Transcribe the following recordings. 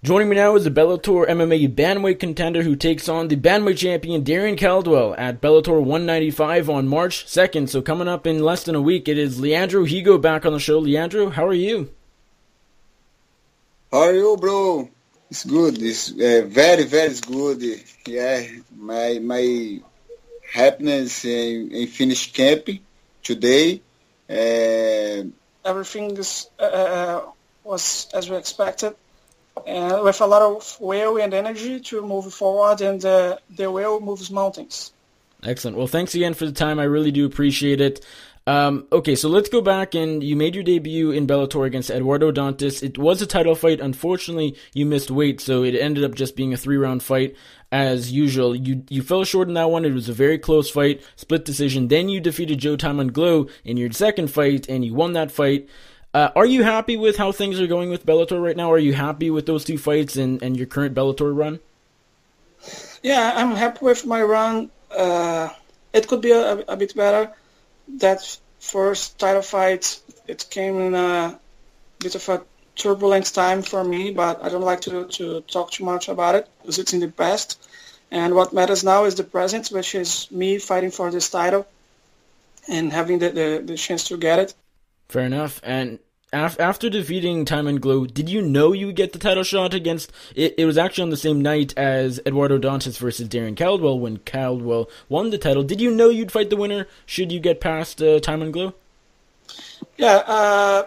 Joining me now is the Bellator MMA bantamweight contender who takes on the bantamweight champion Darrion Caldwell at Bellator 195 on March 2nd. So coming up in less than a week, it is Leandro Higo back on the show. Leandro, how are you? How are you, bro? It's good. It's very good. Yeah, my happiness in finish camp today. Everything was as we expected. With a lot of will and energy to move forward, and the will moves mountains. Excellent. Well, thanks again for the time. I really do appreciate it. Okay, so let's go back, and you made your debut in Bellator against Eduardo Dantas. It was a title fight. Unfortunately, you missed weight, so it ended up just being a 3-round fight as usual. You fell short in that one. It was a very close fight, split decision. Then you defeated Joe Glow in your second fight, and you won that fight. Are you happy with how things are going with Bellator right now? Are you happy with those two fights and your current Bellator run? Yeah, I'm happy with my run. It could be a bit better. That first title fight, it came in a bit of a turbulent time for me, but I don't like to talk too much about it because it's in the past. And what matters now is the present, which is me fighting for this title and having the chance to get it. Fair enough. And after defeating Glow, did you know you would get the title shot against... It was actually on the same night as Eduardo Dantas versus Darrion Caldwell when Caldwell won the title. Did you know you'd fight the winner should you get past Glow? Yeah,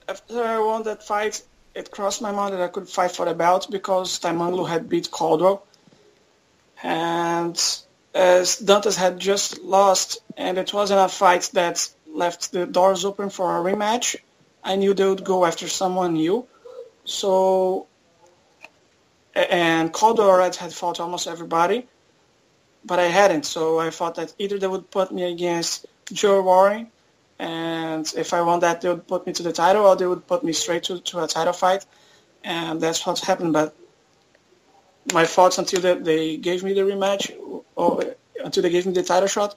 after I won that fight, it crossed my mind that I could fight for the belt because Glow had beat Caldwell. And as Dantas had just lost, and it wasn't a fight that left the doors open for a rematch, I knew they would go after someone new. So, and Caldwell already had fought almost everybody, but I hadn't. So I thought that either they would put me against Joe Warren, and if I won that, they would put me to the title, or they would put me straight to a title fight. And that's what happened. But my thoughts until they gave me the rematch, or until they gave me the title shot,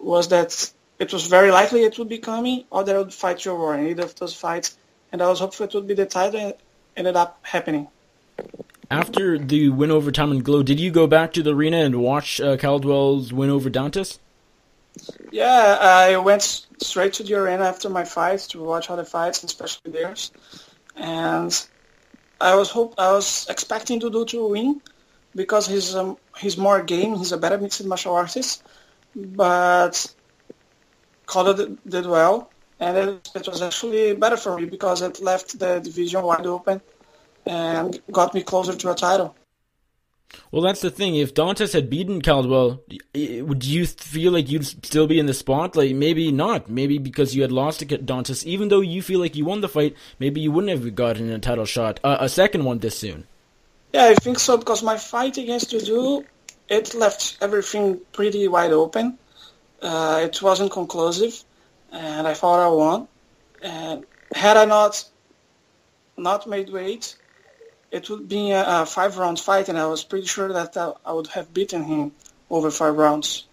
was that it was very likely it would be coming, or that I would fight Joe Warren, either of those fights. And I was hopeful it would be the title, and it ended up happening. After the win over Glow, did you go back to the arena and watch Caldwell's win over Dantas? Yeah, I went straight to the arena after my fights to watch all the fights, especially theirs. And I was expecting Dudu to win because he's more game, he's a better mixed martial artist. But Caldwell did well, and it was actually better for me because it left the division wide open and got me closer to a title. Well, that's the thing. If Dantas had beaten Caldwell, would you feel like you'd still be in the spot? Like, maybe not. Maybe because you had lost to Dantas, even though you feel like you won the fight, maybe you wouldn't have gotten a title shot, a second one this soon. Yeah, I think so, because my fight against Dudu, it left everything pretty wide open. It wasn't conclusive, and I thought I won. And had I not made weight, it would be a 5-round fight, and I was pretty sure that I would have beaten him over 5 rounds.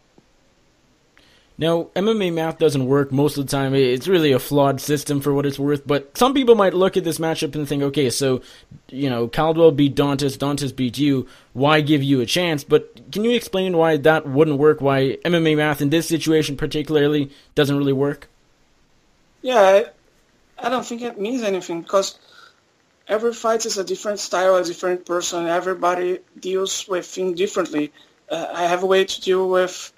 Now, MMA math doesn't work most of the time. It's really a flawed system for what it's worth, but some people might look at this matchup and think, okay, so, Caldwell beat Dantas, Dantas beat you, why give you a chance? But can you explain why that wouldn't work, why MMA math in this situation particularly doesn't really work? Yeah, I don't think it means anything, because every fight is a different style, a different person. Everybody deals with things differently. I have a way to deal with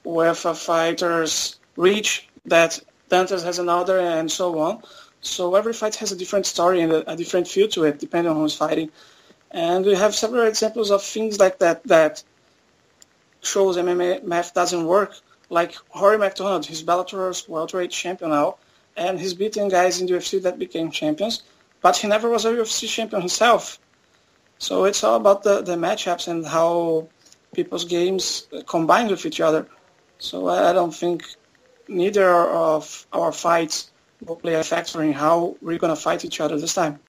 a fighter's reach that Dantas has another, and so on. So every fight has a different story and a different feel to it, depending on who's fighting. And we have several examples of things like that shows MMA math doesn't work. Like Rory McDonald, he's Bellator's welterweight champion now, and he's beaten guys in the UFC that became champions, but he never was a UFC champion himself. So it's all about the matchups and how people's games combine with each other. So I don't think neither of our fights will play a factor in how we're going to fight each other this time.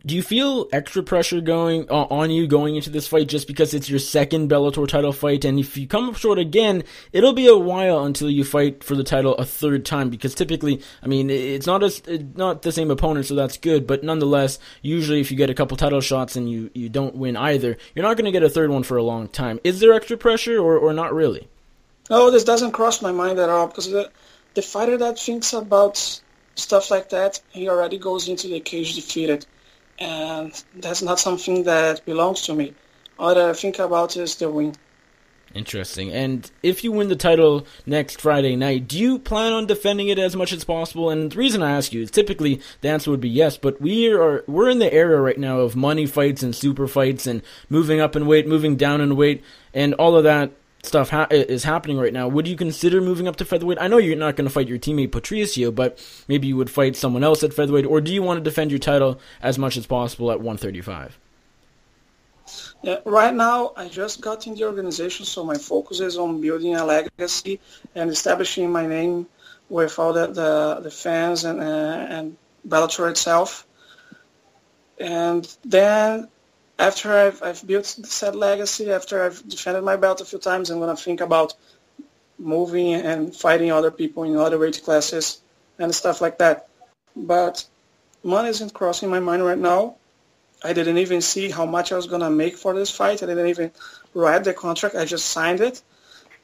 Do you feel extra pressure going on you going into this fight just because it's your second Bellator title fight, and if you come up short again, it'll be a while until you fight for the title a third time? Because typically, I mean, it's not the same opponent, so that's good. But nonetheless, usually if you get a couple title shots and you don't win either, you're not going to get a third one for a long time. Is there extra pressure or not really? No, this doesn't cross my mind at all, because the fighter that thinks about stuff like that, he already goes into the cage defeated. And that's not something that belongs to me. All that I think about is the win. Interesting. And if you win the title next Friday night, do you plan on defending it as much as possible? And the reason I ask you is typically the answer would be yes, but we're in the era right now of money fights and super fights and moving up in weight, moving down in weight, and all of that stuff is happening right now. Would you consider moving up to featherweight? I know you're not going to fight your teammate Patricio, but maybe you would fight someone else at featherweight, or do you want to defend your title as much as possible at 135? Yeah, right now, I just got in the organization, so my focus is on building a legacy and establishing my name with all the fans and Bellator itself. And then after I've built said legacy, after I've defended my belt a few times, I'm going to think about moving and fighting other people in other weight classes and stuff like that. But money isn't crossing my mind right now. I didn't even see how much I was going to make for this fight. I didn't even write the contract. I just signed it.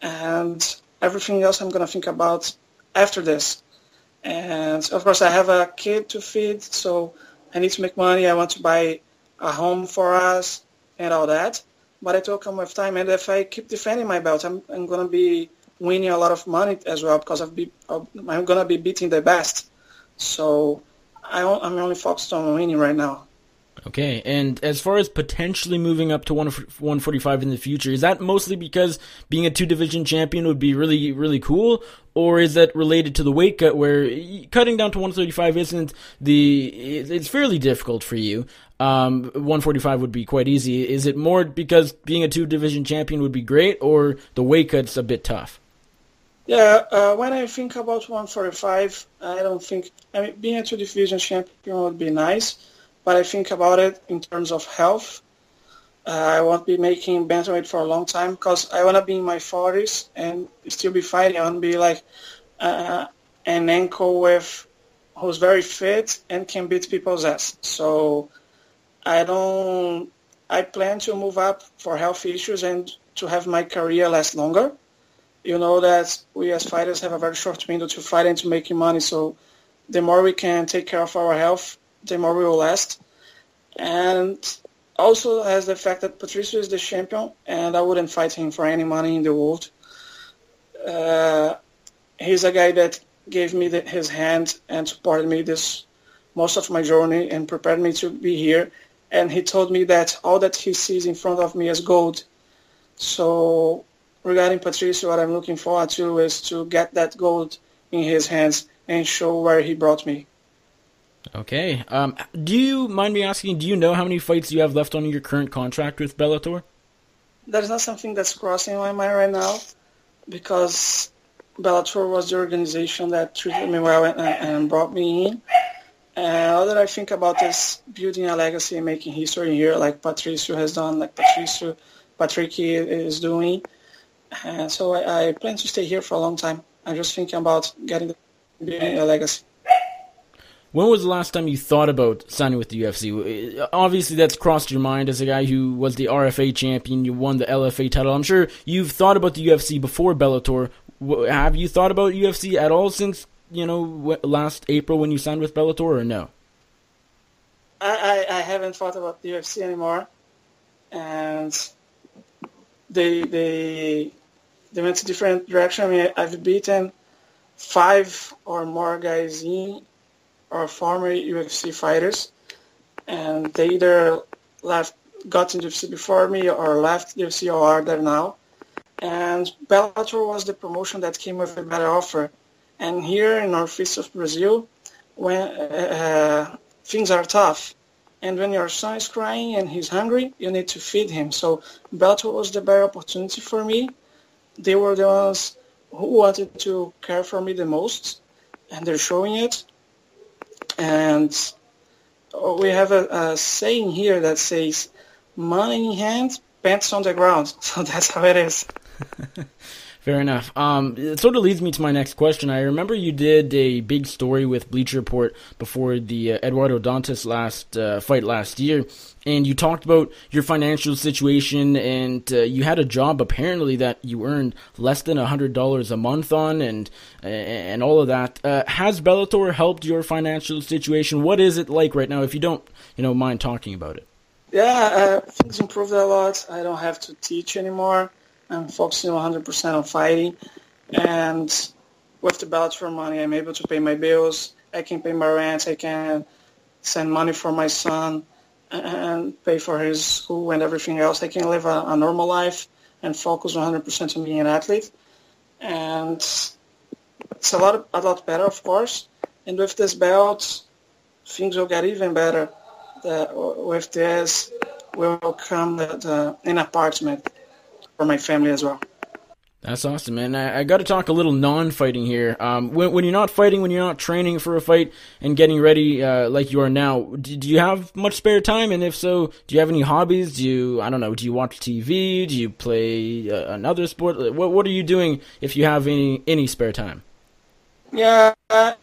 And everything else I'm going to think about after this. And, of course, I have a kid to feed, so I need to make money. I want to buy a home for us and all that, but it will come with time. And if I keep defending my belt, I'm going to be winning a lot of money as well, because I'm going to be beating the best. So I'm only focused on winning right now. Okay, and as far as potentially moving up to 145 in the future, is that mostly because being a two-division champion would be really, really cool, or is that related to the weight cut where cutting down to 135 it's fairly difficult for you? 145 would be quite easy. Is it more because being a two-division champion would be great, or the weight cut's a bit tough? Yeah, when I think about 145, being a two-division champion would be nice. But I think about it in terms of health. I won't be making bantamweight for a long time because I want to be in my 40s and still be fighting. I want to be like an ankle who's very fit and can beat people's ass. So I plan to move up for health issues and to have my career last longer. You know that we as fighters have a very short window to fight and to making money. So the more we can take care of our health, the more we will last. And also has the fact that Patricio is the champion, and I wouldn't fight him for any money in the world. He's a guy that gave me his hand and supported me most of my journey and prepared me to be here. And he told me that all that he sees in front of me is gold. So regarding Patricio, what I'm looking forward to is to get that gold in his hands and show where he brought me. Okay. Do you mind me asking, do you know how many fights you have left on your current contract with Bellator? That is not something that's crossing my mind right now, because Bellator was the organization that treated me well and brought me in. And all that I think about is building a legacy and making history here, like Patricio has done, like Patrick is doing. And so I plan to stay here for a long time. I'm just thinking about building a legacy. When was the last time you thought about signing with the UFC? Obviously, that's crossed your mind as a guy who was the RFA champion. You won the LFA title. I'm sure you've thought about the UFC before Bellator. Have you thought about UFC at all since, last April when you signed with Bellator, or no? I haven't thought about the UFC anymore. And they went a different direction. I mean, I've beaten 5 or more guys in or former UFC fighters, and they either got into UFC before me or left the UFC or are there now. And Bellator was the promotion that came with a better offer. And here in northeast of Brazil, when things are tough, and when your son is crying and he's hungry, you need to feed him. So Bellator was the better opportunity for me. They were the ones who wanted to care for me the most, and they're showing it. And we have a saying here that says, money in hand, pants on the ground. So that's how it is. Fair enough. It sort of leads me to my next question. I remember you did a big story with Bleacher Report before the Eduardo Dantas fight last year, and you talked about your financial situation, and you had a job apparently that you earned less than $100 a month on, and all of that. Has Bellator helped your financial situation? What is it like right now? If you don't, mind talking about it. Yeah, things improved a lot. I don't have to teach anymore. I'm focusing 100% on fighting, and with the Bellator money, I'm able to pay my bills. I can pay my rent. I can send money for my son and pay for his school and everything else. I can live a normal life and focus 100% on being an athlete. And it's a lot better, of course. And with this belt, things will get even better. With this will come an apartment for my family as well. That's awesome, man. I got to talk a little non-fighting here. When you're not fighting, when you're not training for a fight and getting ready like you are now, do you have much spare time? And if so, do you have any hobbies? Do you watch TV? Do you play another sport? What are you doing if you have any spare time? Yeah, I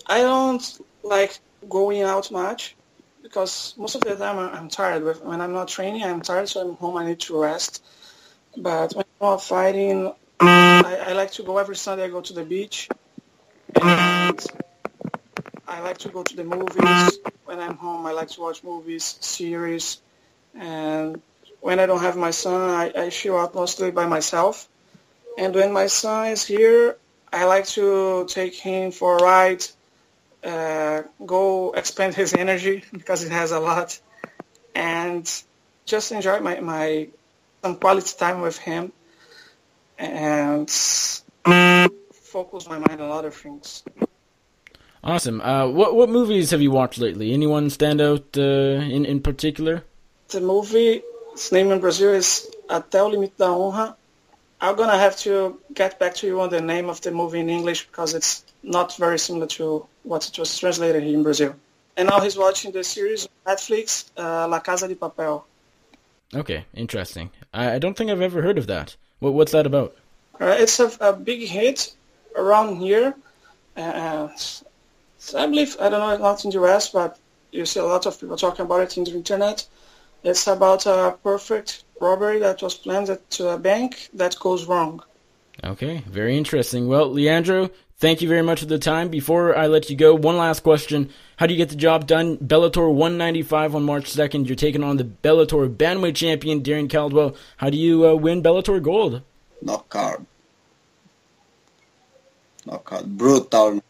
don't like going out much because most of the time I'm tired. When I'm not training, I'm tired, so I'm home. I need to rest. But when I'm not fighting, I like to go every Sunday. I go to the beach, and I like to go to the movies. When I'm home, I like to watch movies, series, and when I don't have my son, I chill out mostly by myself. And when my son is here, I like to take him for a ride, go expend his energy because he has a lot, and just enjoy my some quality time with him and focus my mind on other things. Awesome. What movies have you watched lately? Anyone stand out in particular? The movie, its name in Brazil is Até o Limite da Honra. I'm going to have to get back to you on the name of the movie in English because it's not very similar to what it was translated here in Brazil. And now he's watching the series on Netflix, La Casa de Papel. Okay, interesting. I don't think I've ever heard of that. What's that about? It's a big hit around here. So I believe, I don't know, not in the US, but you see a lot of people talking about it in the internet. It's about a perfect robbery that was planned to a bank that goes wrong. Okay, very interesting. Well, Leandro, thank you very much for the time. Before I let you go, one last question. How do you get the job done? Bellator 195 on March 2nd. You're taking on the Bellator bantamweight champion, Darrion Caldwell. How do you win Bellator gold? Knockout. Brutal.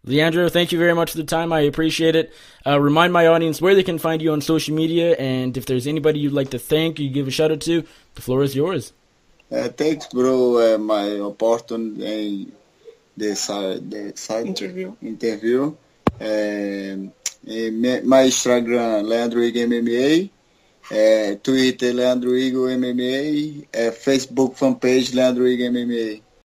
Leandro, thank you very much for the time. I appreciate it. Remind my audience where they can find you on social media, and if there's anybody you'd like to thank or you give a shout out to, the floor is yours. Thanks, bro. My opportunity, the side interview. My Instagram, Leandro Higo MMA. Twitter, Leandro Higo MMA. Facebook fanpage, Leandro Higo MMA.